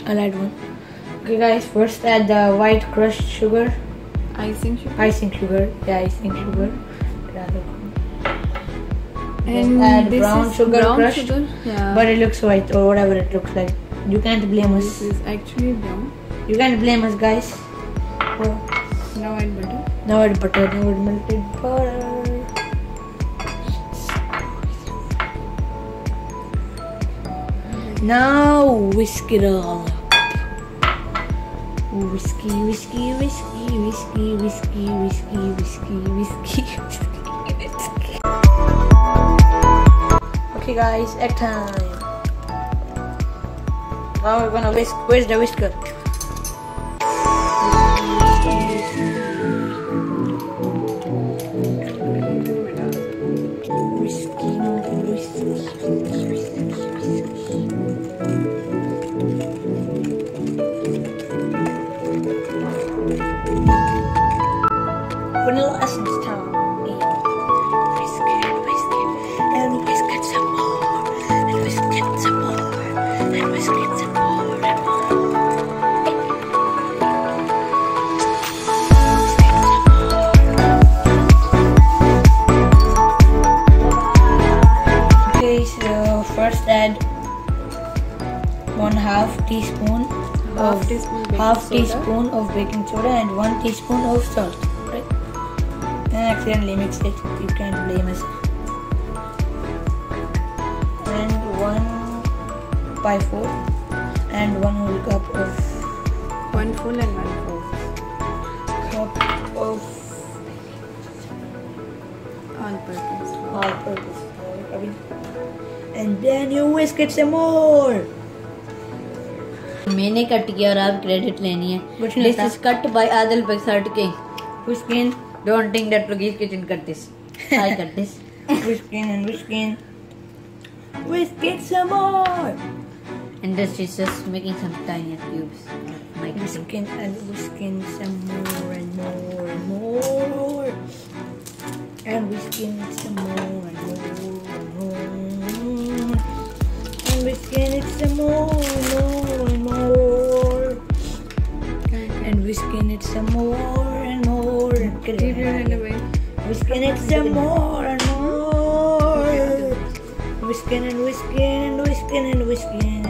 I'll add one. Okay guys, first add the white crushed sugar. Icing sugar. Icing sugar. Yeah, icing sugar. And add this brown is sugar brown crushed. Sugar? Yeah. But it looks white or whatever it looks like. You can't blame us. This is actually brown. You can't blame us, guys. Now add butter. Now add butter. Now add melted butter. Now whisk it all up. Whiskey, whiskey, whiskey, whiskey, whiskey, whiskey, whiskey, whiskey, whiskey. Okay guys, egg time. Now we're gonna whisk. Where's the whisker? Vanilla essence time. Whisk it, and whisk it some more, and whisk it some more, and whisk it some more, and more. Okay, so first add 1/2 teaspoon of teaspoon of baking soda and 1 teaspoon of salt. Right? And accidentally mixed it. You can't blame us. And 1/4 and 1 whole cup of 1 full and 1 fourth cup of all-purpose. all-purpose. And then you whisk it some more. मैंने cut किया और आप credit लेनी है. This is cut by Adil Paksartke. Whisk in. Don't think that Rukiz kitchen cut this. I cut this. Whisk in and whisk in. Whisk it some more. And this is just making some tiny cubes. My Whisk in and whisk in some more and more and more. And whisk in some more and more and more. And whisk in it some more and more. And whisk in it some more and more. Keep your hand away. Whisk in it some more and more. Whisk in and whisk in and whisk in and whisk in.